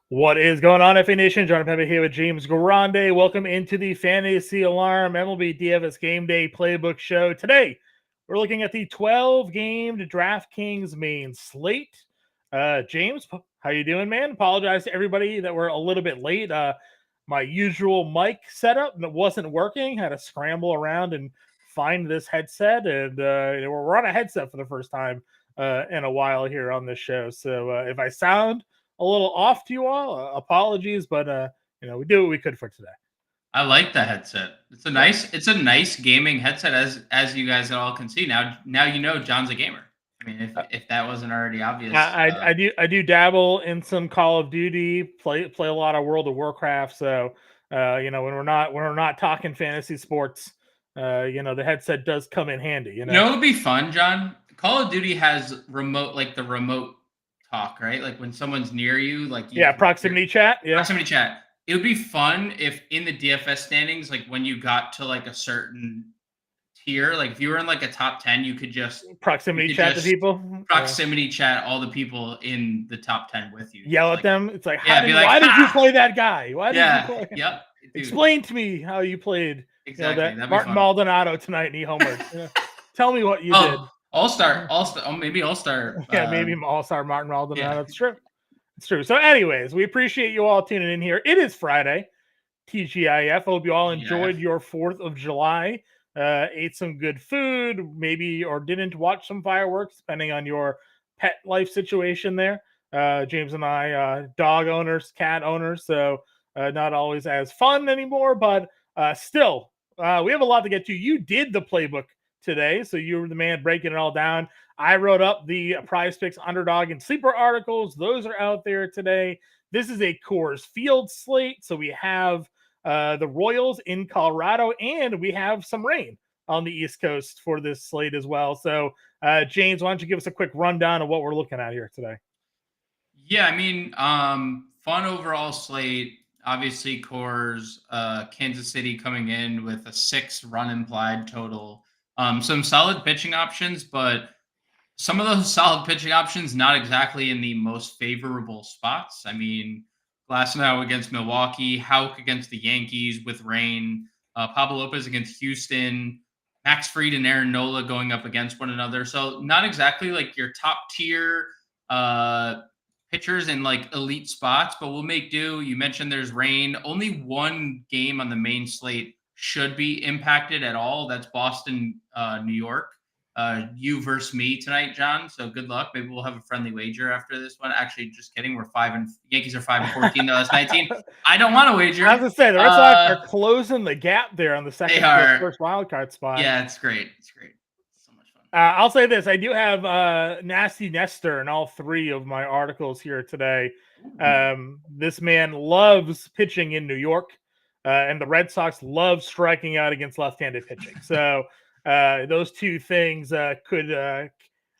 What is going on, FA Nation? John Impemba here with James Grande. Welcome into the Fantasy Alarm MLB DFS Game Day Playbook Show. Today, we're looking at the 12-game DraftKings Main Slate. James, how you doing, man? Apologize to everybody that we're a little bit late. My usual mic setup that wasn't working. Had to scramble around and find this headset, and we're on a headset for the first time in a while here on this show. So if I sound a little off to you all, apologies, but we do what we could for today. I like the headset. It's a nice gaming headset, as you guys all can see. Now you know John's a gamer. I mean, if that wasn't already obvious. I do dabble in some Call of Duty, play a lot of World of Warcraft. So when we're not talking fantasy sports, the headset does come in handy. You know, it would be fun, John. Call of Duty has the remote talk, right? Like when someone's near you, proximity chat. Yeah, proximity chat. It would be fun if in the DFS standings, like when you got to like a certain tier, like if you were in like a top 10, you could just proximity chat to people. Proximity chat all the people in the top 10 with you. Yell at them. It's like, why did you play that guy? Why did you play? Yep. Explain to me how you played. Exactly. That Martin Maldonado tonight, and he homered. Tell me what you did. All-star. Maybe all-star. Yeah, maybe all-star Martin Maldonado. That's true. It's true. So anyways, we appreciate you all tuning in here. It is Friday, TGIF. Hope you all enjoyed your 4th of July. Ate some good food, maybe, or didn't watch some fireworks, depending on your pet life situation there. James and I, dog owners, cat owners, so not always as fun anymore, but still, we have a lot to get to. You did the playbook today, so you were the man breaking it all down. I wrote up the Prize Picks underdog and sleeper articles. Those are out there today. This is a Coors Field slate, so we have the Royals in Colorado, and we have some rain on the East Coast for this slate as well. So, James, why don't you give us a quick rundown of what we're looking at here today? Yeah, I mean, fun overall slate. Obviously, Coors, Kansas City coming in with a 6-run implied total. Some solid pitching options, but some of those solid pitching options not exactly in the most favorable spots. I mean, Glasnow against Milwaukee, Houck against the Yankees with rain, Pablo Lopez against Houston, Max Fried and Aaron Nola going up against one another. So not exactly like your top tier pitchers in like elite spots, but we'll make do. You mentioned there's rain. Only one game on the main slate should be impacted at all. That's Boston, New York. You versus me tonight, John. So good luck. Maybe we'll have a friendly wager after this one. Actually, just kidding. Yankees are 5-14. That's 19. I don't want to wager. I was gonna say the Red Sox are closing the gap there on the second first wild card spot. Yeah, it's great. It's great. So much fun. I'll say this: I do have Nasty Nestor in all 3 of my articles here today. This man loves pitching in New York, and the Red Sox love striking out against left-handed pitching. So. Those 2 things could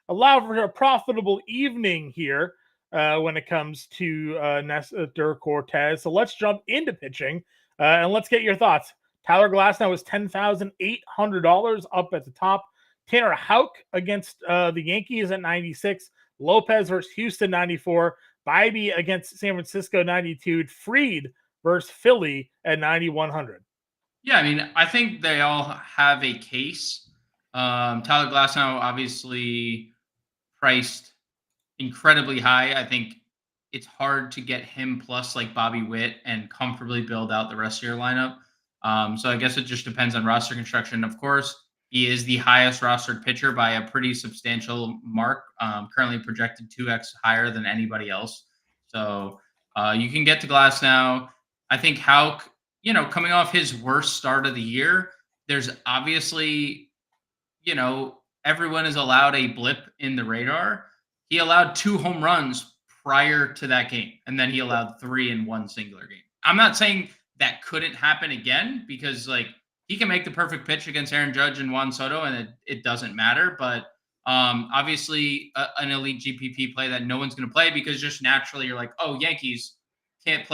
allow for a profitable evening here when it comes to Nestor Cortez. So let's jump into pitching and let's get your thoughts. Tyler Glasnow is $10,800 up at the top. Tanner Houck against the Yankees at 96. Lopez versus Houston 94. Bybee against San Francisco 92. Fried versus Philly at 9,100. Yeah, I mean, I think they all have a case. Tyler Glasnow obviously priced incredibly high. I think it's hard to get him plus like Bobby Witt and comfortably build out the rest of your lineup. So I guess it just depends on roster construction. Of course, he is the highest rostered pitcher by a pretty substantial mark, currently projected 2x higher than anybody else. So you can get to Glasnow. I think Houck, coming off his worst start of the year, there's obviously, everyone is allowed a blip in the radar. He allowed 2 home runs prior to that game, and then he allowed 3 in one singular game. I'm not saying that couldn't happen again because, he can make the perfect pitch against Aaron Judge and Juan Soto, and it doesn't matter. But obviously, an elite GPP play that no one's going to play because just naturally you're like, oh, Yankees can't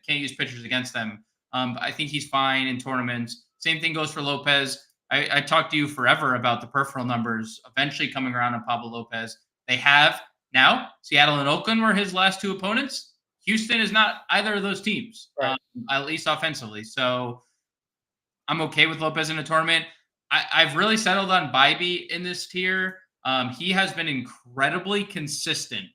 use pitchers against them. I think he's fine in tournaments. Same thing goes for Lopez. I talked to you forever about the peripheral numbers eventually coming around on Pablo Lopez. They have now. Seattle and Oakland were his last 2 opponents. Houston is not either of those teams, Right. at least offensively. So I'm okay with Lopez in a tournament. I've really settled on Bybee in this tier. He has been incredibly consistent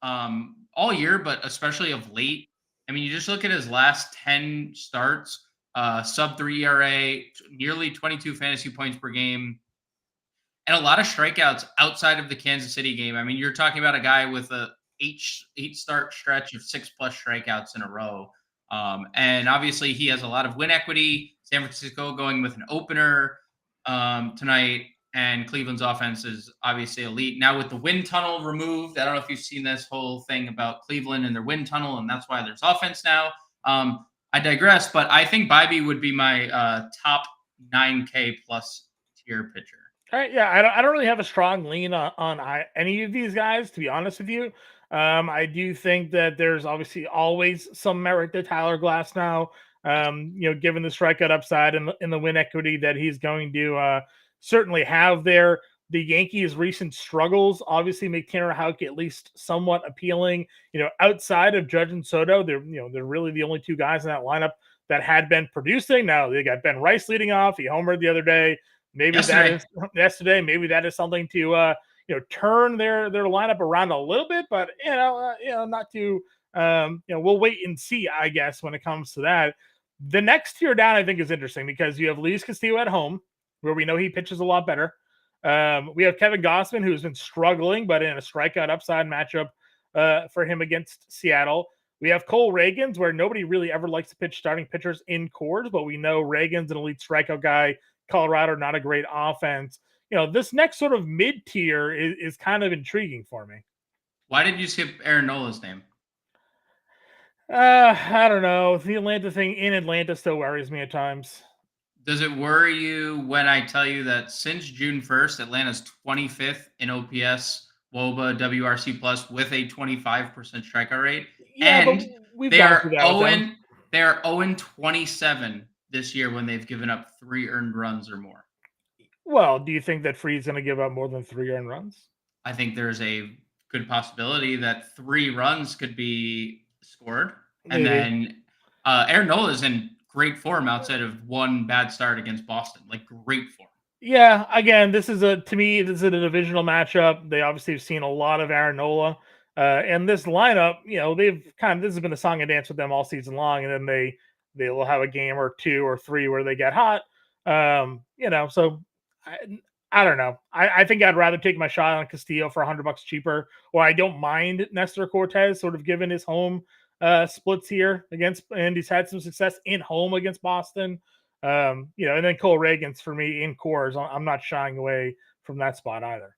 all year, but especially of late. I mean, you just look at his last 10 starts, sub 3 ERA, nearly 22 fantasy points per game, and a lot of strikeouts outside of the Kansas City game. I mean, you're talking about a guy with a eight start stretch of 6+ strikeouts in a row. And obviously, he has a lot of win equity. San Francisco going with an opener tonight, and Cleveland's offense is obviously elite. Now, with the wind tunnel removed, I don't know if you've seen this whole thing about Cleveland and their wind tunnel, and that's why there's offense now. I digress, but I think Bybee would be my top 9K plus tier pitcher. All right, yeah, I don't really have a strong lean on any of these guys, to be honest with you. I do think that there's obviously always some merit to Tyler Glasnow. Given the strikeout upside and the win equity that he's going to certainly have there. The Yankees' recent struggles obviously make Tanner Houck at least somewhat appealing. Outside of Judge and Soto, they're really the only two guys in that lineup that had been producing. Now they got Ben Rice leading off. He homered the other day. Maybe that is yesterday. Maybe that is something to turn their lineup around a little bit, but not to we'll wait and see, I guess, when it comes to that. The next tier down, I think, is interesting because you have Luis Castillo at home, where we know he pitches a lot better. We have Kevin Gausman, who's been struggling, but in a strikeout upside matchup for him against Seattle. We have Cole Reagans, where nobody really ever likes to pitch starting pitchers in Coors, but we know Reagans an elite strikeout guy. Colorado, not a great offense. This next sort of mid-tier is kind of intriguing for me. Why did you skip Aaron Nola's name? I don't know. The Atlanta thing in Atlanta still worries me at times. Does it worry you when I tell you that since June 1st, Atlanta's 25th in OPS, WOBA, WRC plus with a 25% strikeout rate? Yeah, and they are 0-27 this year when they've given up 3 earned runs or more. Well, do you think that Freed's going to give up more than 3 earned runs? I think there's a good possibility that 3 runs could be scored. Maybe. And then Aaron Nola is in great form outside of one bad start against Boston. Like, great form. Yeah, again, this is a divisional matchup. They obviously have seen a lot of Aaron Nola. And this lineup, this has been a song and dance with them all season long, and then they will have a game or 2 or 3 where they get hot. So I don't know. I think I'd rather take my shot on Castillo for $100 cheaper, or I don't mind Nestor Cortez, sort of given his home splits here and he's had some success in home against Boston. And then Cole Reagans for me in Coors. I'm not shying away from that spot either.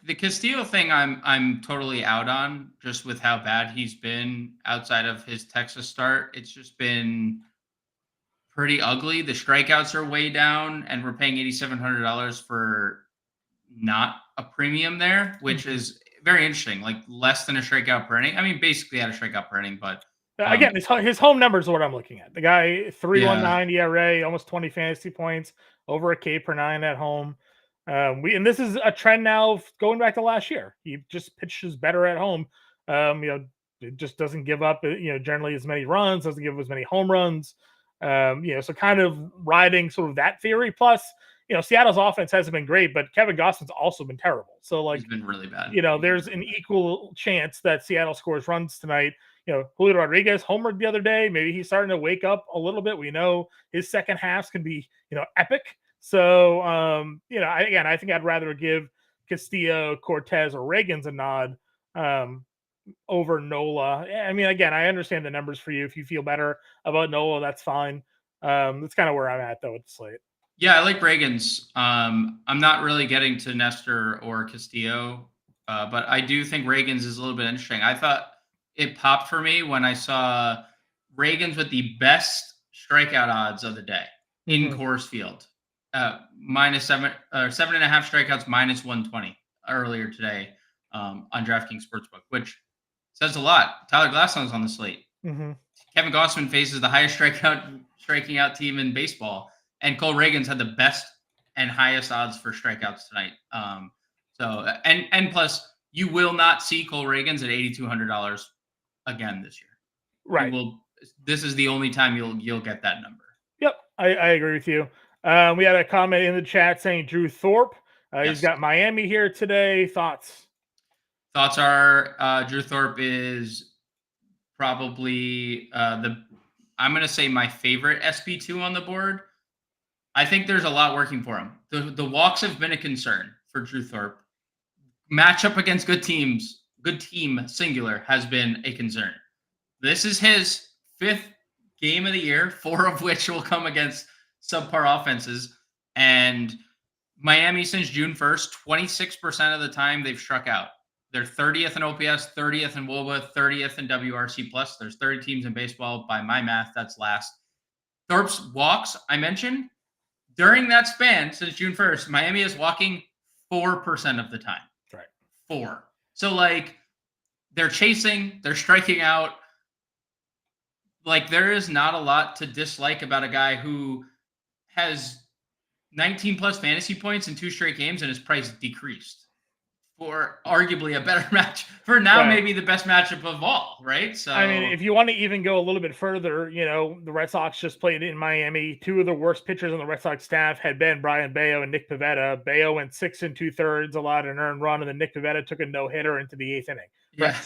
The Castillo thing I'm totally out on, just with how bad he's been outside of his Texas start. It's just been pretty ugly. The strikeouts are way down, and we're paying $8,700 for not a premium there, which is very interesting. Like less than a strikeout per inning. I mean, basically at a strikeout per inning, but again, his home numbers are what I'm looking at. The guy 3.19 ERA, almost 20 fantasy points, over a K per 9 at home. And this is a trend now going back to last year. He just pitches better at home. It just doesn't give up, generally as many runs, doesn't give as many home runs. So kind of riding sort of that theory. Plus, Seattle's offense hasn't been great, but Kevin Gausman's also been terrible. So like, he's been really bad. There's an equal chance that Seattle scores runs tonight. Julio Rodriguez homered the other day. Maybe he's starting to wake up a little bit. We know his second halves can be, epic. So, I think I'd rather give Castillo, Cortez, or Reagans a nod over Nola. I mean, again, I understand the numbers for you. If you feel better about Nola, that's fine. That's kind of where I'm at, though, with the slate. Yeah, I like Reagans. I'm not really getting to Nestor or Castillo, but I do think Reagans is a little bit interesting. I thought it popped for me when I saw Reagans with the best strikeout odds of the day in Coors Field. -7 or 7.5 strikeouts, -120 earlier today on DraftKings Sportsbook, which says a lot. Tyler Glasnow's on the slate. Kevin Gausman faces the highest striking out team in baseball, and Cole Reagans had the best and highest odds for strikeouts tonight. And plus, you will not see Cole Reagans at $8,200 again this year. Right. This is the only time you'll get that number. Yep, I agree with you. We had a comment in the chat saying Drew Thorpe. He's got Miami here today. Thoughts are Drew Thorpe is probably I'm going to say my favorite SP2 on the board. I think there's a lot working for him. The walks have been a concern for Drew Thorpe. Matchup against good team singular has been a concern. This is his 5th game of the year, 4 of which will come against subpar offenses. And Miami since June 1st, 26% of the time they've struck out. They're 30th in OPS, 30th in WOBA, 30th in WRC+. There's 30 teams in baseball. By my math, that's last. Thorpe's walks, I mentioned, during that span since June 1st, Miami is walking 4% of the time. Right. 4. So, like, they're chasing, they're striking out. Like, there is not a lot to dislike about a guy who has 19 plus fantasy points in 2 straight games and his price decreased for arguably a better match for now, maybe the best matchup of all, right? So, I mean, if you want to even go a little bit further, the Red Sox just played in Miami. 2 of the worst pitchers on the Red Sox staff had been Brian Bayo and Nick Pivetta. Bayo went 6 2/3, allowed an earned run, and then Nick Pivetta took a no-hitter into the 8th inning. Yeah.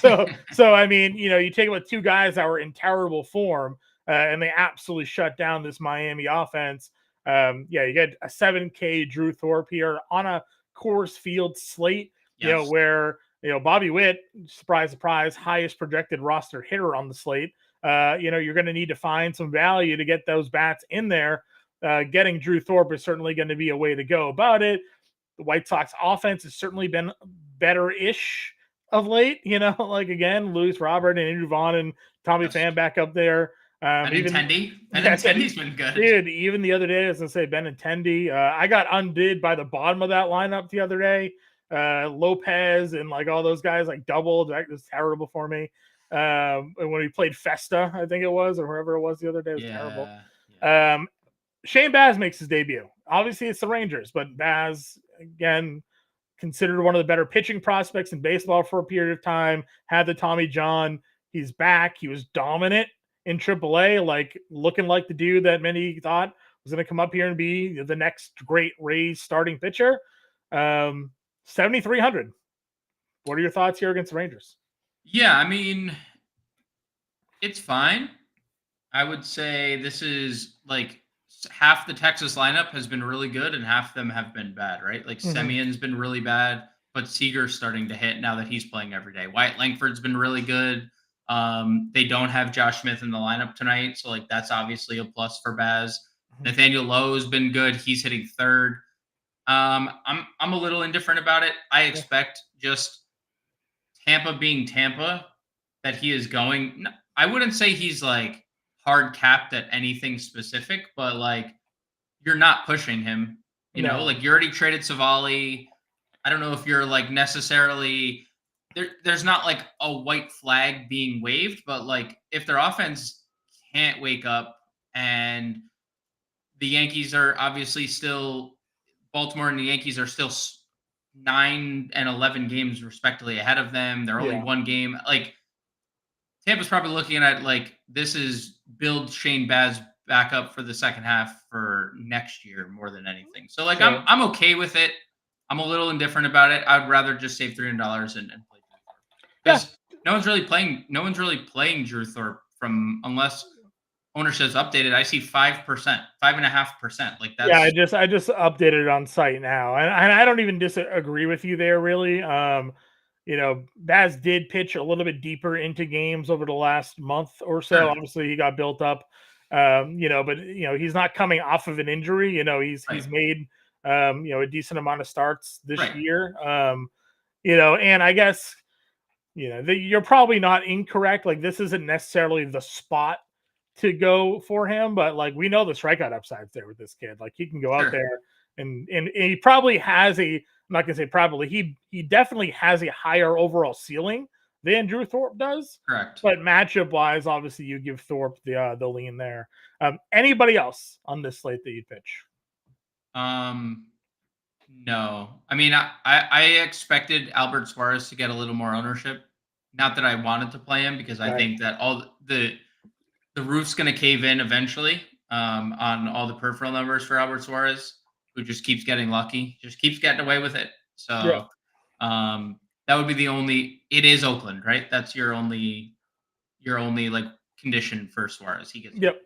So I mean, you take it with 2 guys that were in terrible form, and they absolutely shut down this Miami offense. You get a 7K Drew Thorpe here on a Coors Field slate. Where Bobby Witt, surprise, surprise, highest projected roster hitter on the slate. You're going to need to find some value to get those bats in there. Getting Drew Thorpe is certainly going to be a way to go about it. The White Sox offense has certainly been better-ish of late. Like again, Luis Robert and Andrew Vaughn and Tommy Pham back up there. Benintendi's been good. Dude, even the other day, I was going to say Benintendi. I got undid by the bottom of that lineup the other day. Lopez and like all those guys like doubled. That was terrible for me. And when we played Festa, I think it was, or whoever it was the other day, it was terrible. Yeah. Shane Baz makes his debut. Obviously, it's the Rangers, but Baz, again, considered one of the better pitching prospects in baseball for a period of time, had the Tommy John. He's back. He was dominant in AAA, like looking like the dude that many thought was going to come up here and be the next great Rays starting pitcher. 7,300. What are your thoughts here against the Rangers? Yeah, I mean, it's fine. I would say this is like half the Texas lineup has been really good and half of them have been bad, right? Like Semion's been really bad, but Seager's starting to hit now that he's playing every day. Wyatt Langford's been really good. They don't have Josh Smith in the lineup tonight, so like that's obviously a plus for Baz. Nathaniel Lowe's been good. He's hitting 3rd. I'm a little indifferent about it. I expect just Tampa being Tampa that he is going. I wouldn't say he's like hard capped at anything specific, but like you're not pushing him. Like you already traded Savali. I don't know if you're like necessarily there's not like a white flag being waved, but like if their offense can't wake up and the Yankees are obviously still Baltimore and the Yankees are still 9 and 11 games respectively ahead of them. They're only 1 game. Like Tampa's probably looking at like this is build Shane Baz back up for the second half for next year more than anything. So like I'm okay with it. I'm a little indifferent about it. I'd rather just save $300 and play Drew Thorpe because no one's really playing Drew Thorpe unless ownership's updated. I see 5%, 5.5%. Like that's I just updated it on site now, and I don't even disagree with you there really. Baz did pitch a little bit deeper into games over the last month or so. Sure. Obviously, he got built up, but he's not coming off of an injury. He's made a decent amount of starts this year. And I guess you're probably not incorrect. Like this isn't necessarily the spot to go for him, but like we know the strikeout upside's there with this kid. Like he can go out there and he probably has I'm not gonna say probably, he definitely has a higher overall ceiling than Drew Thorpe does. Correct. But matchup wise, obviously you give Thorpe the lean there. Anybody else on this slate that you'd pitch? No. I mean, I expected Albert Suarez to get a little more ownership Not that I wanted to play him because I think that all the roof's going to cave in eventually on all the peripheral numbers for Albert Suarez, who just keeps getting lucky, just keeps getting away with it. So that would be the only. It is Oakland, right? That's your only like condition for Suarez. He gets. Yep,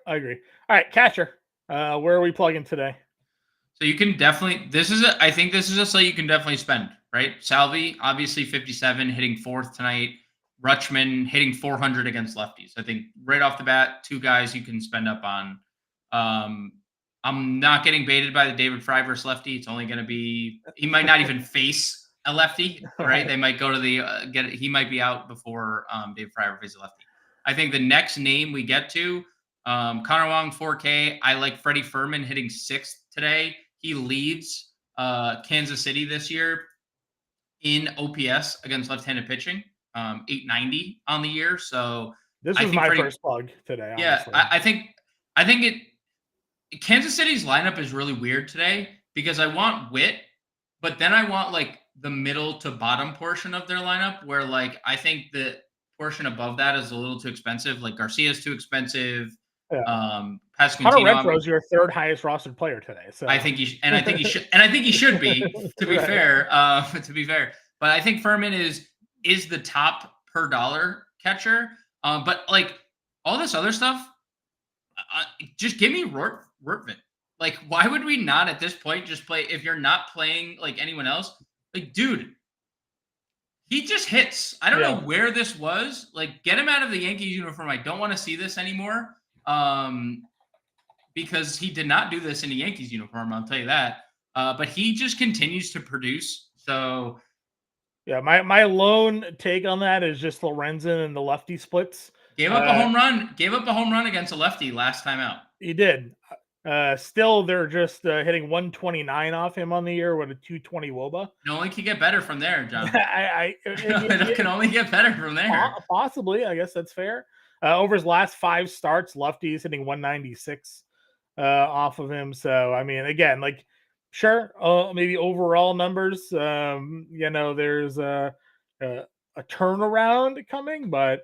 I agree. All right, catcher. Where are we plugging today? So you can definitely. I think this is a slate you can definitely spend, right? Salvi, obviously 57, hitting fourth tonight. Rutschman hitting 400 against lefties. I think right off the bat, two guys you can spend up on. I'm not getting baited by the David Fry versus lefty. It's only going to be, he might not even face a lefty, right? They might go to the, he might be out before David Fry faces a lefty. I think the next name we get to, Connor Wong, 4K. I like Freddie Furman hitting sixth today. He leads Kansas City this year in OPS against left-handed pitching. 890 on the year. So this is my first plug today. Yeah, honestly. I think Kansas City's lineup is really weird today because I want Witt, but then I want like the middle to bottom portion of their lineup where like I think the portion above that is a little too expensive. Like Garcia's too expensive. Yeah. Hunter Renfro's your third highest rostered player today. So I think he should, and I think he should be. To be fair, but I think Furman is the top per dollar catcher. But like all this other stuff, just give me Rortvin. Like, why would we not at this point just play if you're not playing like anyone else? Like, dude, he just hits. I don't know where this was. Like, get him out of the Yankees uniform. I don't want to see this anymore. Because he did not do this in the Yankees uniform, I'll tell you that. But he just continues to produce. So yeah, my lone take on that is just Lorenzen and the lefty splits. Gave up a home run against a lefty last time out. He did. Still, they're just hitting 129 off him on the year with a 220 WOBA. It only can get better from there, John. It can only get better from there. Possibly, I guess that's fair. Over his last 5 starts, lefties hitting 196 off of him. So, I mean, again, like, sure, maybe overall numbers, there's a turnaround coming, but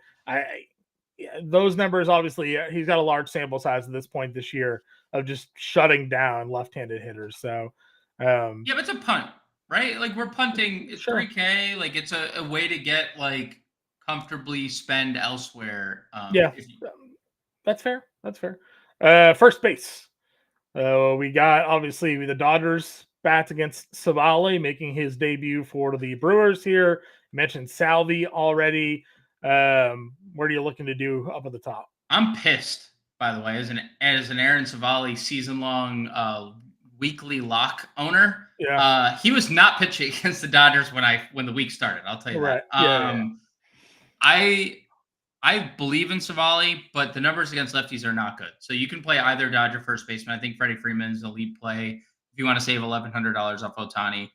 those numbers, obviously, he's got a large sample size at this point this year of just shutting down left-handed hitters. So, but it's a punt, right? Like we're punting. It's 3K. Like it's a way to get like comfortably spend elsewhere. That's fair. First base. We got obviously the Dodgers bats against Savali making his debut for the Brewers here. You mentioned Salvi already. What are you looking to do up at the top? I'm pissed, by the way, as an Aaron Savali season-long weekly lock owner. Yeah. He was not pitching against the Dodgers when the week started. I'll tell you that. I believe in Savali, but the numbers against lefties are not good. So you can play either Dodger first baseman. I think Freddie Freeman is an elite play if you want to save $1,100 off Ohtani.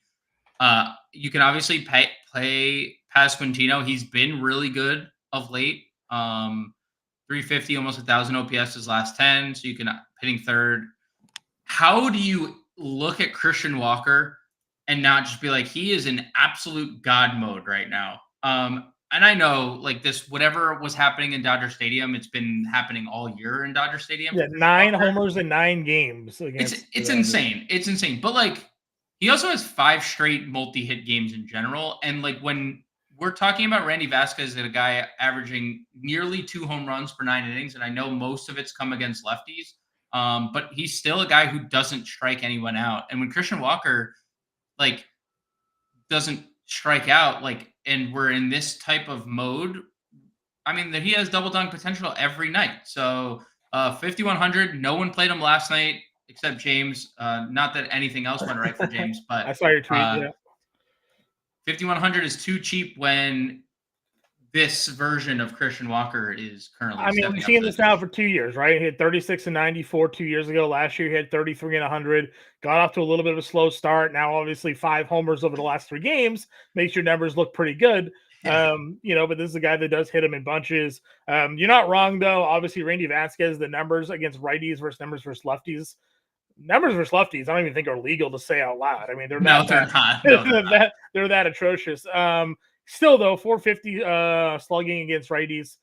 You can obviously play Pasquantino. He's been really good of late. 350, almost 1,000 OPS his last 10. So you can hitting third. How do you look at Christian Walker and not just be like, he is in absolute God mode right now? And I know like this, whatever was happening in Dodger Stadium, it's been happening all year in Dodger Stadium. Yeah, 9 homers in 9 games. It's insane. It's insane. But like, he also has 5 straight multi-hit games in general. And like when we're talking about Randy Vasquez, a guy averaging nearly 2 home runs per 9 innings, and I know most of it's come against lefties, but he's still a guy who doesn't strike anyone out. And when Christian Walker like doesn't strike out, like, and we're in this type of mode, I mean, that he has double dunk potential every night. So 5,100, no one played him last night except James. Not that anything else went right for James, but I saw your tweet. 5,100 is too cheap when this version of Christian Walker is currently. I mean, we've seen this now for 2 years, right? He had 36 and 94 2 years ago. Last year, he had 33 and 100. Got off to a little bit of a slow start. Now, obviously, 5 homers over the last 3 games makes your numbers look pretty good. But this is a guy that does hit him in bunches. You're not wrong, though. Obviously, Randy Vasquez, the numbers against righties versus numbers versus lefties. Numbers versus lefties, I don't even think are legal to say out loud. I mean, they're not. They're not. They're that atrocious. Still, though, 450 slugging against righties,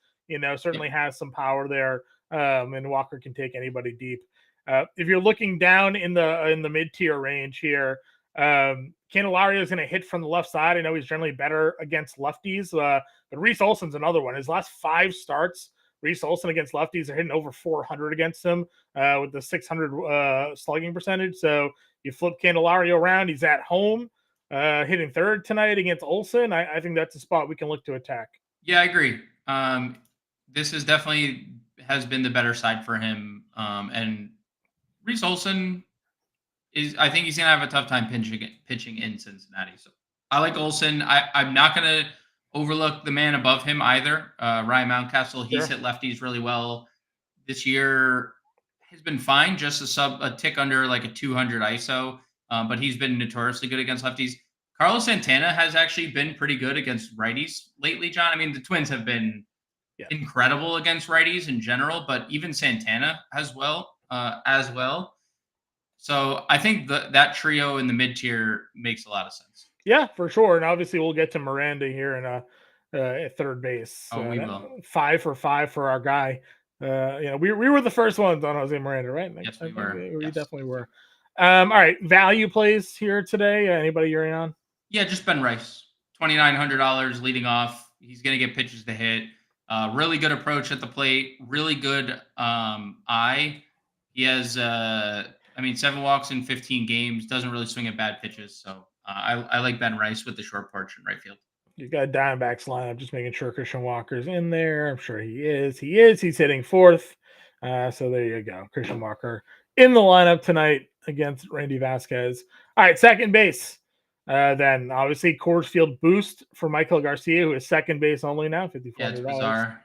certainly has some power there. And Walker can take anybody deep. If you're looking down in the mid-tier range here, Candelario is going to hit from the left side. I know he's generally better against lefties, but Reese Olson's another one. His last 5 starts, Reese Olson against lefties are hitting over 400 against him with the 600 slugging percentage. So you flip Candelario around, he's at home, hitting third tonight against Olson. I think that's a spot we can look to attack. Yeah, I agree. This is definitely has been the better side for him. And Reese Olson I think he's gonna have a tough time pitching in Cincinnati. So I like Olson. I'm not gonna overlook the man above him either. Ryan Mountcastle, he's hit lefties really well this year. Has been fine, just a tick under like a 200 ISO, but he's been notoriously good against lefties. Carlos Santana has actually been pretty good against righties lately, John. I mean, the Twins have been incredible against righties in general, but even Santana as well. So I think that trio in the mid tier makes a lot of sense. Yeah, for sure. And obviously we'll get to Miranda here in at third base. Oh, we will. 5 for 5 for our guy. We were the first ones on Jose Miranda, right? Yes, we were. We definitely were. All right, value plays here today. Anybody you're in on? Yeah, just Ben Rice, $2,900 leading off. He's going to get pitches to hit. Really good approach at the plate. Really good eye. He has, 7 walks in 15 games. Doesn't really swing at bad pitches. So I like Ben Rice with the short porch in right field. You got Diamondbacks lineup. Just making sure Christian Walker's in there. I'm sure he is. He's hitting fourth. So there you go. Christian Walker in the lineup tonight against Randy Vasquez. All right, second base. Then obviously Coors Field boost for Michael Garcia, who is second base only now, $5,400. Yeah, it's bizarre.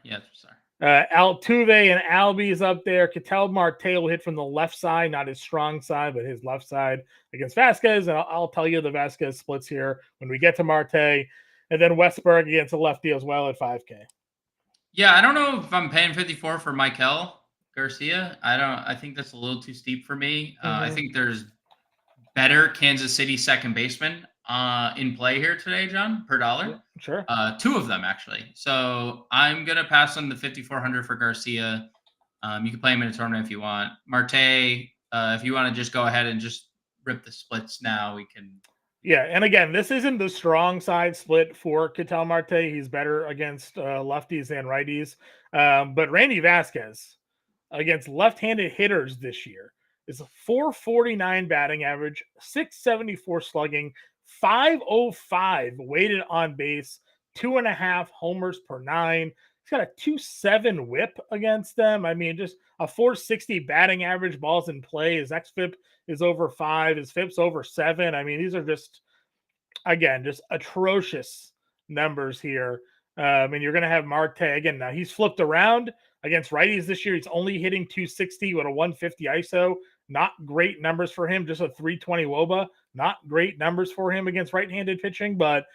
Altuve and Albies up there. Ketel Marte will hit from the left side, not his strong side, but his left side against Vasquez. And I'll tell you the Vasquez splits here when we get to Marte. And then Westberg against a lefty as well at 5K. Yeah, I don't know if I'm paying 54 for Michael Garcia. I think that's a little too steep for me. I think there's better Kansas City second baseman in play here today, John, per dollar. Yeah, sure. 2 of them, actually. So I'm going to pass on the 5,400 for Garcia. You can play him in a tournament if you want. Marte, if you want to just go ahead and just rip the splits now, we can. Yeah, and again, this isn't the strong side split for Ketel Marte. He's better against lefties than righties. But Randy Vasquez against left-handed hitters this year is a 449 batting average, 674 slugging, 505 weighted on base, 2.5 homers per 9. He's got a 2.7 whip against them. I mean, just a 460 batting average, balls in play. His xFIP is over 5. His FIP's over 7. I mean, these are just atrocious numbers here. And you're going to have Marte again. Now he's flipped around against righties this year. He's only hitting 260 with a 150 ISO. Not great numbers for him. Just a 320 WOBA. Not great numbers for him against right-handed pitching. But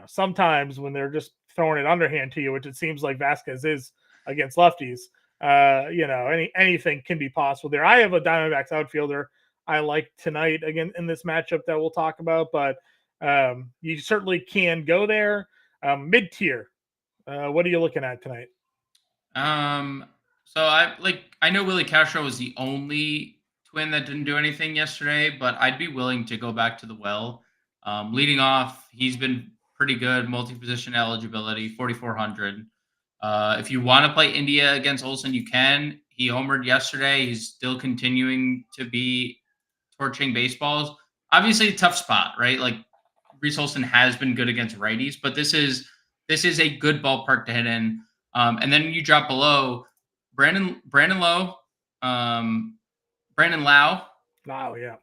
sometimes when they're just throwing it underhand to you, which it seems like Vasquez is against lefties, anything can be possible there. I have a Diamondbacks outfielder I like tonight again in this matchup that we'll talk about, but you certainly can go there. Mid-tier, what are you looking at tonight? So I know Willie Castro was the only Twin that didn't do anything yesterday, but I'd be willing to go back to the well. Leading off, he's been pretty good, multi-position eligibility, 4,400. If you want to play India against Olson, you can. He homered yesterday. He's still continuing to be torching baseballs. Obviously, a tough spot, right? Like Reese Olson has been good against righties, but this is a good ballpark to hit in. And then you drop below Brandon Lau. Wow, yeah.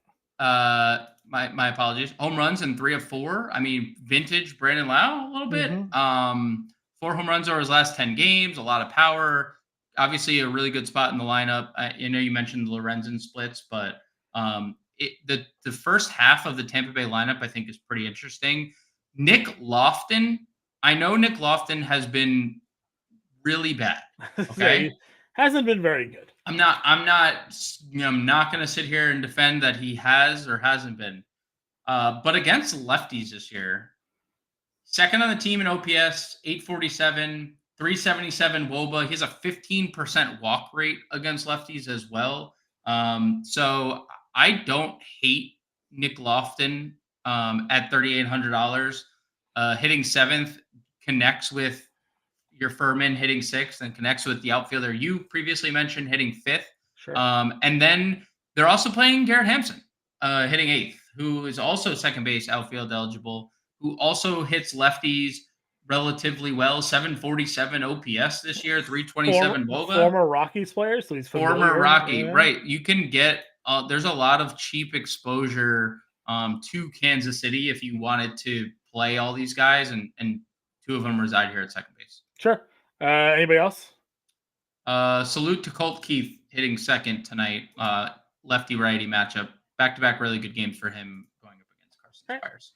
My apologies. Home runs in 3 of 4. I mean, vintage Brandon Lau a little bit. 4 home runs over his last 10 games. A lot of power. Obviously, a really good spot in the lineup. I know you mentioned the Lorenzen splits, but the first half of the Tampa Bay lineup I think is pretty interesting. Nick Lofton. I know Nick Lofton has been really bad. Okay, hasn't been very good. I'm not going to sit here and defend that he has or hasn't been. But against lefties this year, Second on the team in OPS, 847, 377 WOBA. He has a 15% walk rate against lefties as well. So I don't hate Nick Lofton at $3,800. Hitting seventh connects with your Furman hitting sixth and connects with the outfielder you previously mentioned hitting fifth. Sure. And then they're also playing Garrett Hampson hitting eighth, who is also second base outfield eligible, who also hits lefties relatively well. 747 OPS this year, 327 WOBA. Former Rockies player, so he's familiar. Former Rocky, right. You can get, there's a lot of cheap exposure to Kansas City if you wanted to play all these guys, and two of them reside here at second base. Sure. Anybody else? Salute to Colt Keith hitting second tonight. Lefty-righty matchup. Back-to-back really good games for him going up against Carson Spires.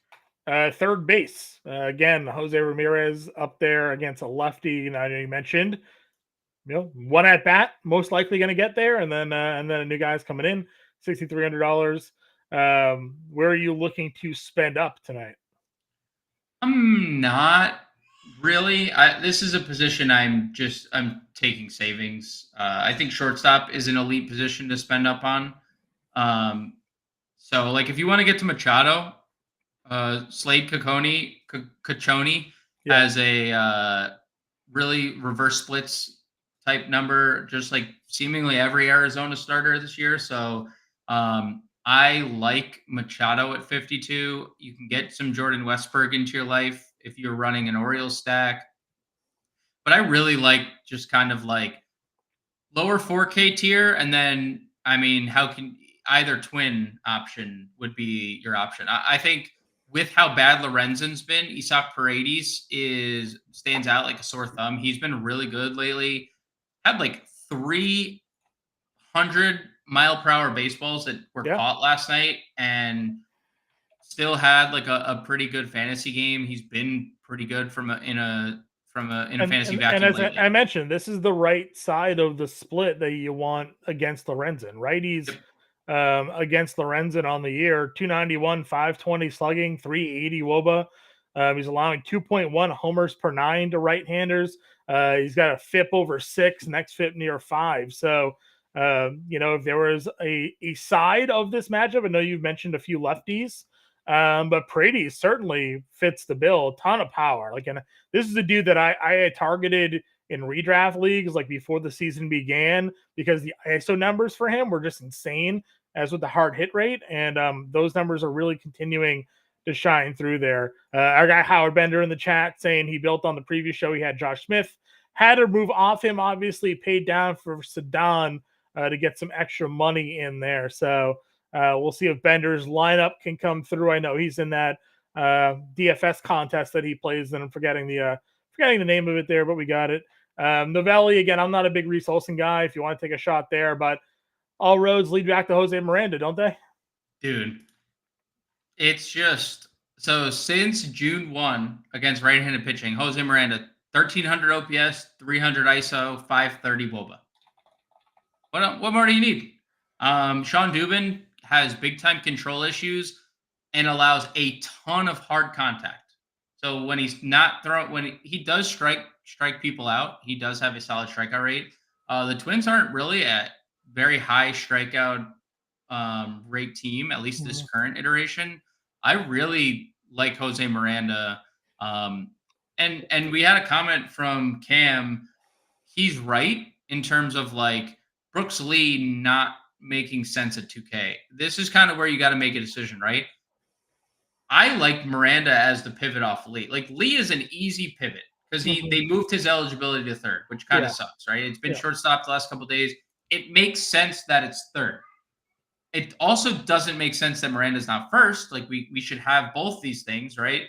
Third base. Again, Jose Ramirez up there against a lefty. I know you mentioned, one at bat, most likely going to get there, and then a new guy's coming in, $6,300. Where are you looking to spend up tonight? I'm not really. This is a position I'm taking savings. I think shortstop is an elite position to spend up on. So like if you want to get to Machado, Slade Caccione has a really reverse splits type number, just like seemingly every Arizona starter this year. So I like Machado at 52. You can get some Jordan Westberg into your life if you're running an Orioles stack. But I really like just kind of like lower 4K tier. And then, how can either twin option would be your option? I think with how bad Lorenzen's been, Isaac Paredes stands out like a sore thumb. He's been really good lately. Had like 300-mile-per-hour baseballs that were caught last night, and still had like a pretty good fantasy game. He's been pretty good in a fantasy vacuum. And as I mentioned, this is the right side of the split that you want against Lorenzen. Righties against Lorenzen on the year, 291, 520 slugging, 380 WOBA. He's allowing 2.1 homers per 9 to right-handers. He's got a FIP over 6, next FIP near 5. So, if there was a side of this matchup, I know you've mentioned a few lefties, but Paredes certainly fits the bill. A ton of power. And this is a dude that I had targeted in redraft leagues like before the season began, because the ISO numbers for him were just insane, as with the hard hit rate, and those numbers are really continuing to shine through there. Our guy Howard Bender in the chat saying he built on the previous show. He had Josh Smith, had to move off him, obviously paid down for Sedon to get some extra money in there. So we'll see if Bender's lineup can come through. I know he's in that DFS contest that he plays, and I'm forgetting the name of it there, but we got it. Novelli, again, I'm not a big Reese Olson guy if you want to take a shot there, but all roads lead back to Jose Miranda, don't they? Dude, it's just so since June 1 against right-handed pitching, Jose Miranda, 1,300 OPS, 300 ISO, 530 WOBA. What more do you need? Sean Dubin has big-time control issues and allows a ton of hard contact. So when he's not when he does strike people out, he does have a solid strikeout rate. The Twins aren't really at very high strikeout rate team, at least this current iteration. I really like Jose Miranda. And we had a comment from Cam. He's right in terms of like Brooks Lee not making sense at 2K. This is kind of where you got to make a decision, right? I like Miranda as the pivot off Lee. Like Lee is an easy pivot because they moved his eligibility to third, which kind of sucks, right? It's been shortstop the last couple of days. It makes sense that it's third. It also doesn't make sense that Miranda's not first. Like we should have both these things, right?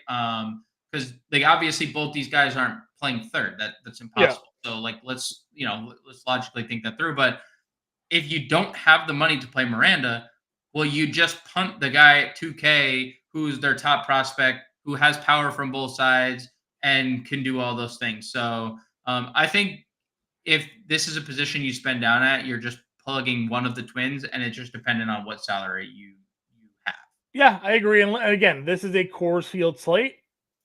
Because like obviously both these guys aren't playing third. That's impossible. So like let's logically think that through. But if you don't have the money to play Miranda, well, you just punt the guy at 2K who's their top prospect, who has power from both sides and can do all those things. So I think if this is a position you spend down at, you're just plugging one of the Twins, and it's just dependent on what salary you have. Yeah, I agree. And again, this is a Coors Field slate.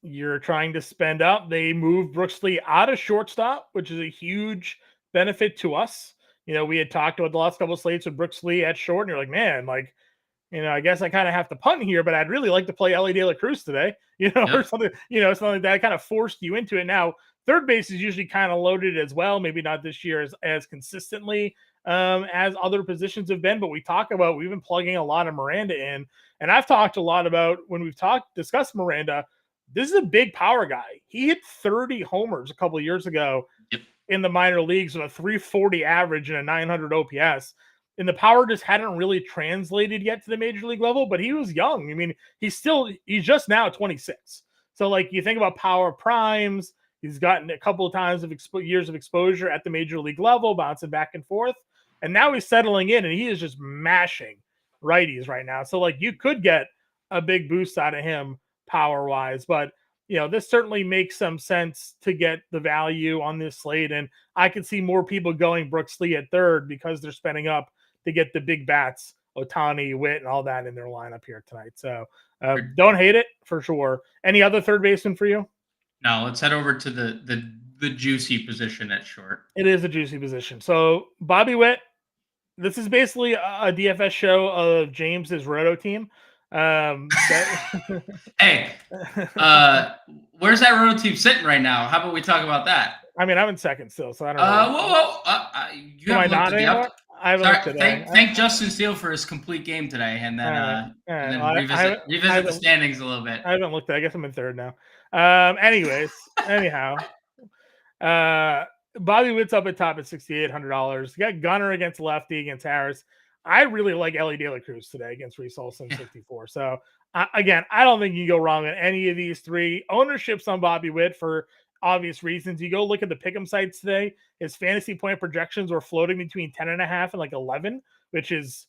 you're trying to spend up. They moved Brooks Lee out of shortstop, which is a huge benefit to us. We had talked about the last couple of slates with Brooks Lee at short, and you're like, man, I guess I kind of have to punt here, but I'd really like to play Elly De La Cruz today, or something, something like that kind of forced you into it. Now, third base is usually kind of loaded as well. Maybe not this year as consistently as other positions have been, but we've been plugging a lot of Miranda in. And I've talked a lot about when we've discussed Miranda, this is a big power guy. He hit 30 homers a couple of years ago in the minor leagues with a 340 average and a 900 OPS. And the power just hadn't really translated yet to the major league level, but he was young. I mean, he's just now 26. So you think about power primes, he's gotten a couple of times of years of exposure at the major league level, bouncing back and forth. And now he's settling in and he is just mashing righties right now. So you could get a big boost out of him power wise, but this certainly makes some sense to get the value on this slate. And I could see more people going Brooks Lee at third because they're spending up to get the big bats, Ohtani, Witt, and all that in their lineup here tonight. So don't hate it for sure. Any other third baseman for you? No, let's head over to the juicy position at short. It is a juicy position. So Bobby Witt, this is basically a DFS show of James's roto team. Hey, where's that roto team sitting right now? How about we talk about that? I mean, I'm in second still, so I don't know. You haven't looked at the up. I haven't looked today. Thank Justin Steele for his complete game today, and then revisit the standings a little bit. I haven't looked at it. I guess I'm in third now. Anyhow, Bobby Witt's up at top at $6,800. You got Gunnar against lefty against Harris. I really like Elly De La Cruz today against Reese Olson, 64. So again, I don't think you can go wrong with any of these three. Ownership's on Bobby Witt for obvious reasons. You go look at the pick'em sites today, his fantasy point projections were floating between 10.5 and 11, which is,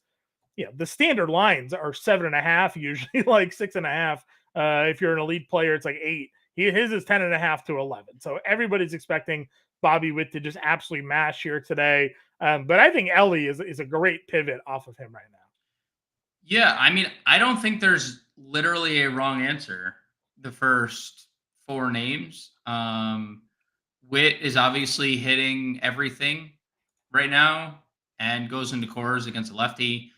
the standard lines are 7.5, usually 6.5. If you're an elite player, it's 8. His is 10.5 to 11. So everybody's expecting Bobby Witt to just absolutely mash here today. But I think Elly is a great pivot off of him right now. Yeah, I mean, I don't think there's literally a wrong answer. The first 4 names. Witt is obviously hitting everything right now and goes into cores against a lefty.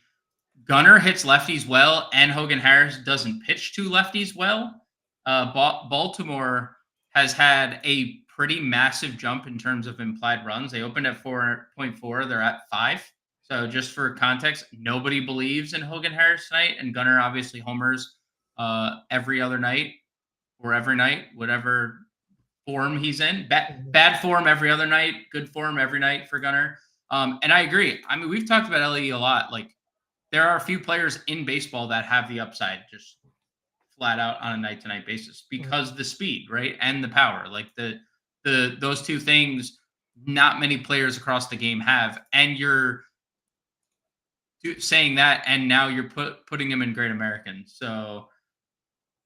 Gunnar hits lefties well, and Hogan Harris doesn't pitch to lefties well. Baltimore has had a pretty massive jump in terms of implied runs. They opened at 4.4. They're at 5. So just for context, nobody believes in Hogan Harris tonight, and Gunnar obviously homers every other night or every night, whatever form he's in. Bad form every other night, good form every night for Gunnar. And I agree. I mean, we've talked about Elly a lot. There are a few players in baseball that have the upside just flat out on a night-to-night basis because the speed, right, and the power. Those two things, not many players across the game have. And you're saying that, and now you're putting him in Great American. So,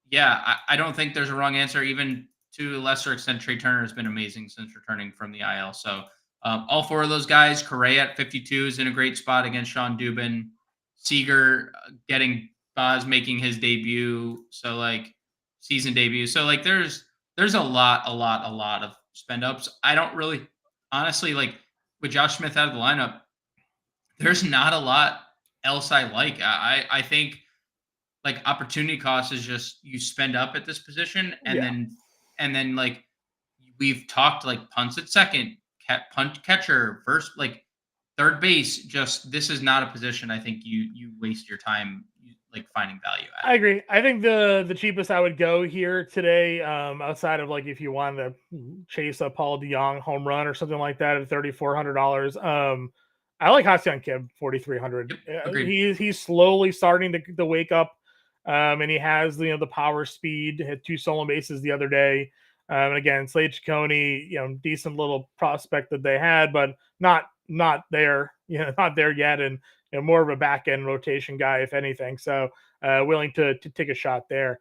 yeah, I don't think there's a wrong answer. Even to a lesser extent, Trey Turner has been amazing since returning from the IL. So, all 4 of those guys, Correa at 52 is in a great spot against Sean Dubin. Seager getting Boz making his debut. So, season debut. So, there's a lot of spend ups. I don't really, honestly, with Josh Smith out of the lineup, there's not a lot else I like. I think opportunity cost is just you spend up at this position and then we've talked punts at second, punt catcher, first, third base. Just this is not a position I think you waste your time finding value at. I agree. I think the cheapest I would go here today, outside of if you wanted to chase a Paul DeJong home run or something like that at $3,400. I like Ha-Seong Kim, 4,300. Yep, he's slowly starting to wake up, and he has the power, speed. Hit 2 stolen bases the other day. And again, Slade Ciccone, decent little prospect that they had, but not there, not there yet, and more of a back end rotation guy, if anything. So willing to take a shot there.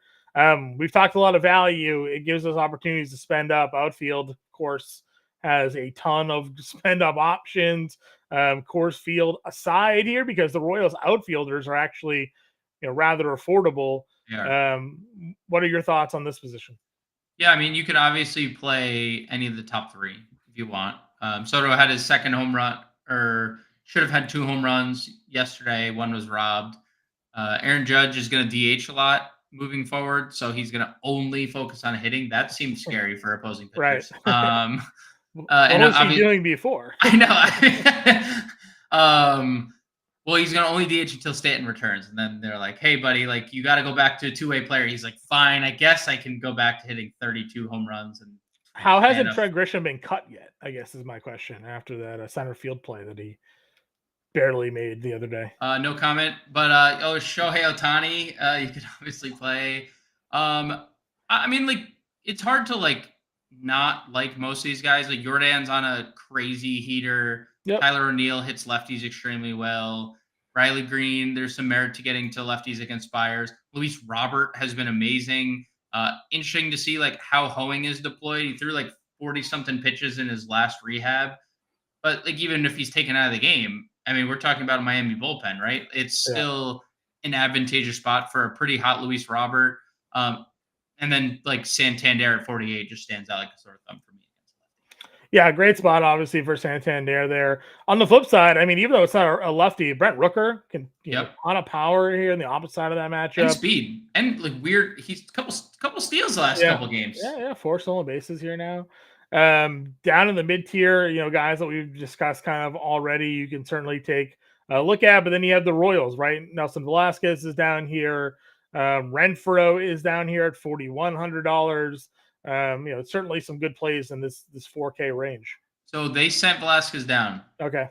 We've talked a lot of value. It gives us opportunities to spend up. Outfield, of course, has a ton of spend up options. Coors Field aside here, because the Royals outfielders are actually rather affordable. Yeah. What are your thoughts on this position? Yeah, I mean, you could obviously play any of the top three if you want. Soto had his second home run, or should have had 2 home runs yesterday. One was robbed. Aaron Judge is going to DH a lot moving forward, so he's going to only focus on hitting. That seems scary for opposing Right. pitchers. What And was he doing before? I know. Well, he's going to only DH until Stanton returns. And then they're like, hey, buddy, like, you got to go back to a two-way player. He's like, fine, I guess I can go back to hitting 32 home runs. And How hasn't Trent Grisham been cut yet, I guess is my question, after that center field play that he barely made the other day. No comment. But, Shohei Ohtani, you could obviously play. I mean, like, it's hard to, like, not like most of these guys. Like, Jordan's on a crazy heater. Yep. Tyler O'Neill hits lefties extremely well. Riley Green, there's some merit to getting to lefties against Spires. Luis Robert has been amazing. Interesting to see like how Hoeing is deployed. He threw like 40 something pitches in his last rehab. But like even if he's taken out of the game, I mean, we're talking about a Miami bullpen, right? It's still an advantageous spot for a pretty hot Luis Robert. And then like Santander at 48 just stands out like a sore thumb for me. Yeah, great spot, obviously, for Santander there. On the flip side, I mean, even though it's not a lefty, Brent Rooker can, know, a ton of power here on the opposite side of that matchup. And speed. And, like, weird. He's a couple steals the last couple games. Yeah, 4 stolen bases here now. Down in the mid-tier, guys that we've discussed kind of already, you can certainly take a look at. But then you have the Royals, right? Nelson Velasquez is down here. Renfroe is down here at $4,100. Certainly some good plays in this 4K range. So they sent Velasquez down. Okay.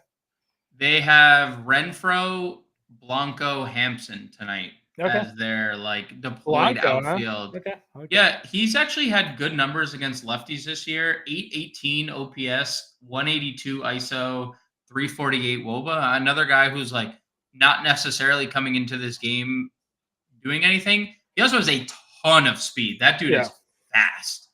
They have Renfroe, Blanco, Hampson tonight as their like deployed outfield. Okay. Yeah, he's actually had good numbers against lefties this year. 818 OPS, 182 ISO, 348 WOBA. Another guy who's like not necessarily coming into this game doing anything. He also has a ton of speed. That dude is fast.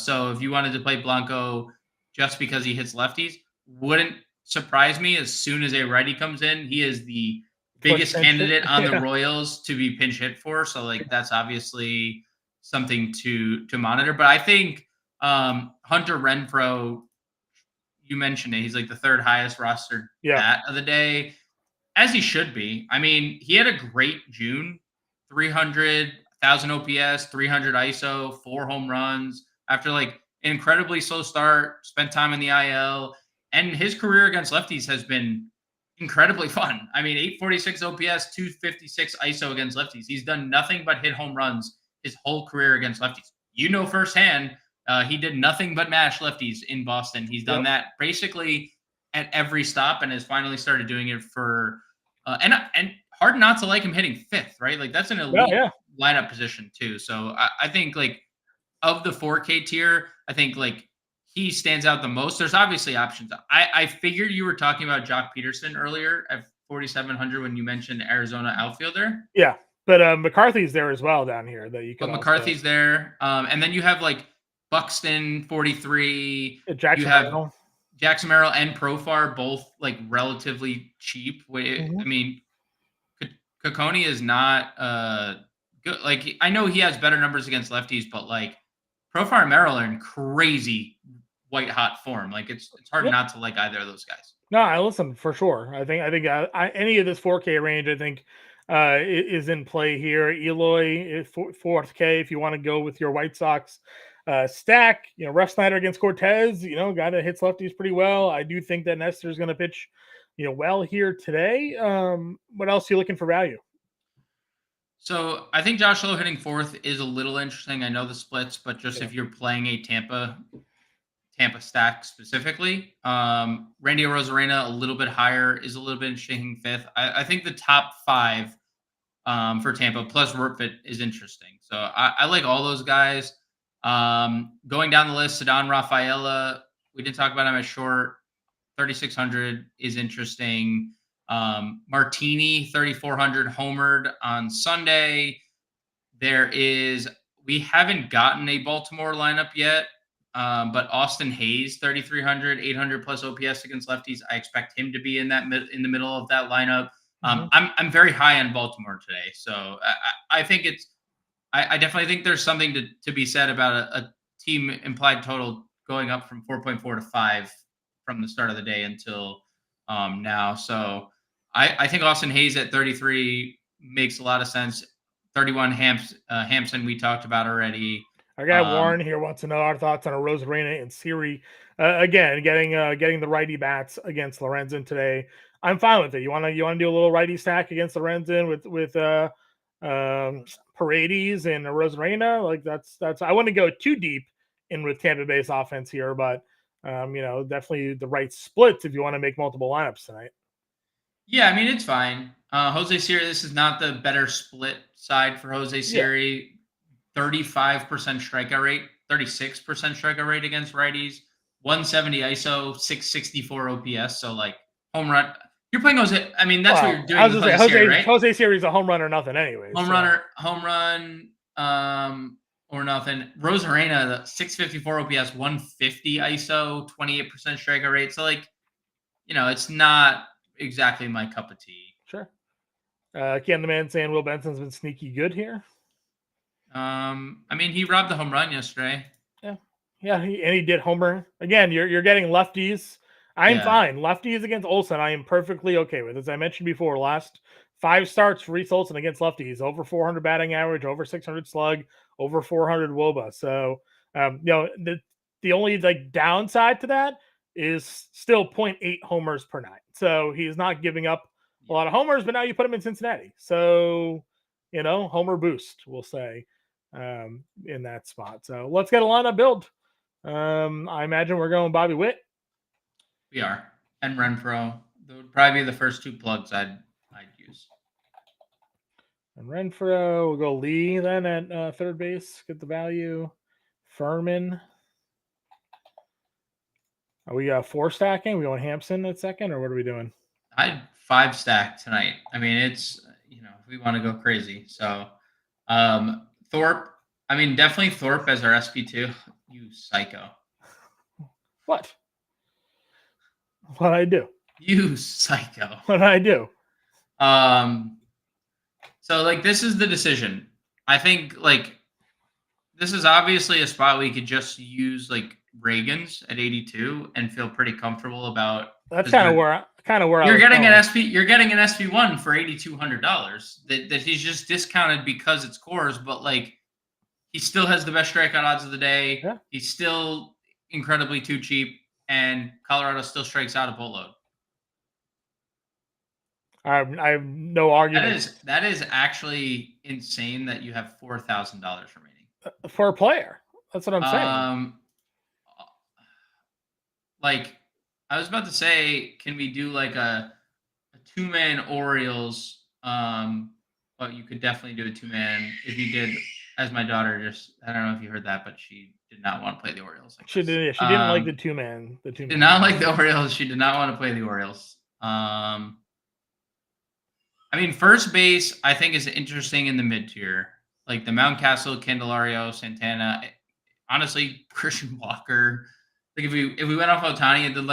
So if you wanted to play Blanco just because he hits lefties, wouldn't surprise me. As soon as a righty comes in, he is the biggest candidate on the Royals to be pinch hit for. So like that's obviously something to monitor. But I think Hunter Renfroe, you mentioned it, he's like the third highest rostered bat of the day, as he should be. I mean, he had a great June, 300,000 OPS, 300 ISO, 4 home runs after like an incredibly slow start, spent time in the IL, and his career against lefties has been incredibly fun. I mean, 846 OPS, 256 ISO against lefties. He's done nothing but hit home runs his whole career against lefties. Firsthand, he did nothing but mash lefties in Boston. He's done that basically at every stop and has finally started doing it for and hard not to like him hitting fifth, right? Like that's an elite lineup position too. So I think like of the 4K tier, I think like he stands out the most. There's obviously options. I figured you were talking about Jock Peterson earlier at 4,700 when you mentioned Arizona outfielder. Yeah, but McCarthy's there as well down here that you can. But McCarthy's there, and then you have like Buxton 43. Jackson Merrill. Jackson Merrill and Profar both like relatively cheap. I mean, Cocconi is not good. Like I know he has better numbers against lefties, but like Profar and Merrill are in crazy white hot form. Like it's hard not to like either of those guys. No, I listen for sure. I think any of this 4K range, I think is in play here. Eloy 4K if you want to go with your White Sox stack. Russ Snyder against Cortez. Guy that hits lefties pretty well. I do think that Nestor's going to pitch, well here today. What else are you looking for value? So I think Josh Lowe hitting fourth is a little interesting. I know the splits, but just if you're playing a Tampa stack specifically, Randy Arozarena a little bit higher is a little bit interesting fifth. I think the top 5 for Tampa plus Rortvedt is interesting. So I like all those guys. Going down the list, Ceddanne Rafaela, we didn't talk about him as short. 3,600 is interesting. Martini 3,400 homered on Sunday. We haven't gotten a Baltimore lineup yet, but Austin Hayes 3,300, 800 plus OPS against lefties. I expect him to be in the middle of that lineup. I'm very high on Baltimore today, so I think it's I definitely think there's something to be said about a team implied total going up from 4.4 to 5 from the start of the day until now. So I think Austin Hayes at 33 makes a lot of sense. 31 Hampson we talked about already. Our guy Warren here wants to know our thoughts on a Rosarena and Siri. Again, getting the righty bats against Lorenzen today. I'm fine with it. You want to do a little righty stack against Lorenzen with Paredes and Rosarena? Like that's. I wouldn't go too deep in with Tampa Bay's offense here, but definitely the right splits if you want to make multiple lineups tonight. Yeah, I mean it's fine. Jose Siri, this is not the better split side for Jose Siri. Yeah. 35% strikeout rate, 36% strikeout rate against righties, 170 ISO, 664 OPS. So like home run. You're playing Jose. I mean, that's what you're doing. With Jose Siri, right? Jose Siri is a home run or nothing, anyway. Home run, or nothing. Rosarena, 654 OPS, 150 ISO, 28% strikeout rate. So like, it's not exactly my cup of tea. Sure. Ken the Man saying Will Benson's been sneaky good here. I mean, he robbed the home run yesterday. Yeah, he did homer. Again, you're getting lefties. I'm fine. Lefties against Olsen, I am perfectly okay with. As I mentioned before, last 5 starts for Reese Olsen against lefties, over 400 batting average, over 600 slug, over 400 WOBA. So, the only downside to that is still 0.8 homers per night. So he's not giving up a lot of homers, but now you put him in Cincinnati. So, homer boost, we'll say, in that spot. So let's get a lineup build. I imagine we're going Bobby Witt. We are. And Renfroe. That would probably be the first 2 plugs I'd use. And Renfroe, we'll go Lee then at third base. Get the value. Furman. Are we 4 stacking? We going Hampson at second, or what are we doing? I'd 5 stack tonight. I mean, it's, if we want to go crazy. So, Thorpe. I mean, definitely Thorpe as our SP2. You psycho. What? What'd I do? You psycho. What'd I do? So, this is the decision. I think, this is obviously a spot we could just use, Reagan's at 82 and feel pretty comfortable about. That's kind of where you're getting an SP1 for $8,200 that he's just discounted because it's cores, but he still has the best strikeout odds of the day. Yeah. He's still incredibly too cheap, and Colorado still strikes out a boatload. I have no argument. That is actually insane that you have $4,000 remaining for a player. That's what I'm saying. I was about to say, can we do a 2-man Orioles? But you could definitely do a 2-man if you did. As my daughter I don't know if you heard that, but she did not want to play the Orioles. She didn't like the 2-man. Did not like the Orioles. She did not want to play the Orioles. I mean, first base I think is interesting in the mid tier, like the Mountcastle, Candelario, Santana. Honestly, Christian Walker. If we went off Ohtani and did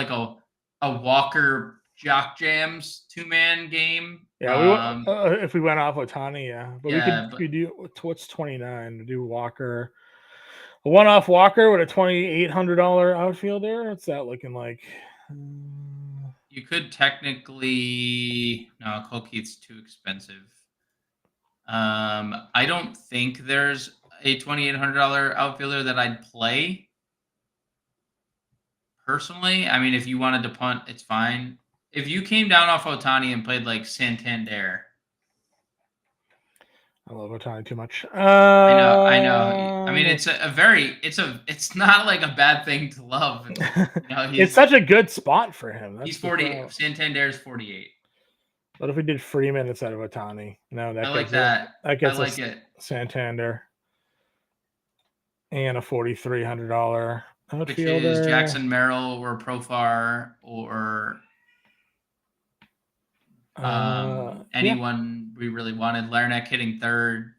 a Walker Jock Jams 2-man game. Yeah, if we went off Ohtani, yeah. But we do what's 29 to do Walker. A one-off Walker with a $2,800 outfielder. What's that looking like? You could technically Colkeith's too expensive. I don't think there's a $2,800 outfielder that I'd play. Personally, I mean, if you wanted to punt, it's fine. If you came down off Ohtani and played Santander. I love Ohtani too much. I know. I mean, it's not a bad thing to love. It's such a good spot for him. He's 40. Santander's 48. What if we did Freeman instead of Ohtani? No, that gets us it. Santander and a $4,300 outfielder. Which is Jackson Merrill or Profar or anyone we really wanted. Larnack hitting third.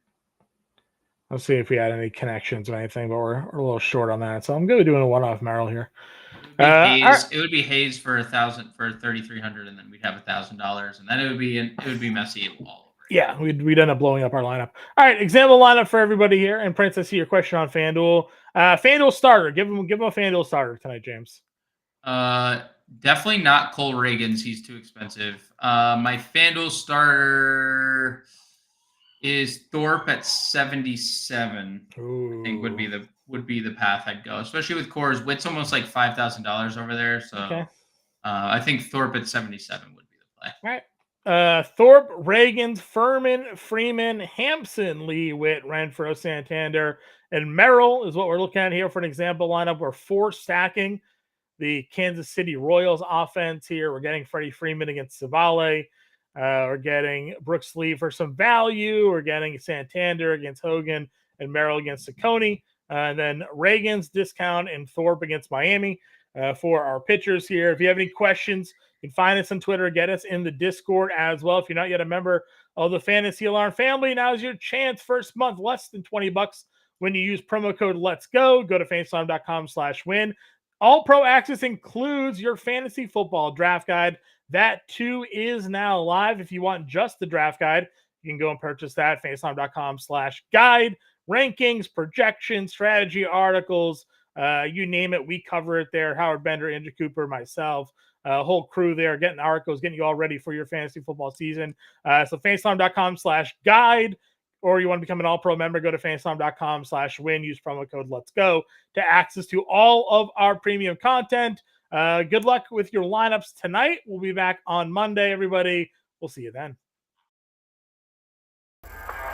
Let's see if we had any connections or anything, but we're a little short on that. So I'm going to be doing a one-off Merrill here. It would be Hayes for $1,000 for $3,300, and then we'd have $1,000, and then it would be messy all over Yeah, we'd end up blowing up our lineup. All right, example lineup for everybody here. And Prince, I see your question on FanDuel. FanDuel starter. Give him a FanDuel starter tonight, James. Definitely not Cole Reagans. He's too expensive. My FanDuel starter is Thorpe at 77. Ooh. I think would be the path I'd go, especially with Coors. Witt's almost like $5,000 over there, so Okay. I think Thorpe at 77 would be the play. All right. Thorpe, Reagans, Furman, Freeman, Hampson, Lee, Witt, Renfro, Santander, and Merrill is what we're looking at here for an example lineup. We're 4 stacking the Kansas City Royals offense here. We're getting Freddie Freeman against Savale. We're getting Brooks Lee for some value. We're getting Santander against Hogan and Merrill against Saccone. And then Reagan's discount and Thorpe against Miami for our pitchers here. If you have any questions, you can find us on Twitter. Get us in the Discord as well. If you're not yet a member of the Fantasy Alarm family, now's your chance. First month, less than $20 when you use promo code Let's Go. Go to fantasyalarm.com/win. All Pro Access includes your fantasy football draft guide. That too is now live. If you want just the draft guide, you can go and purchase that. fantasyalarm.com/guide. Rankings, projections, strategy articles, you name it, we cover it there. Howard Bender, Andrew Cooper, myself, whole crew there, getting articles, getting you all ready for your fantasy football season. So fantasyalarm.com/guide. Or you want to become an all-pro member, go to fantasyalarm.com/win. Use promo code Let's Go to access to all of our premium content. Good luck with your lineups tonight. We'll be back on Monday, everybody. We'll see you then.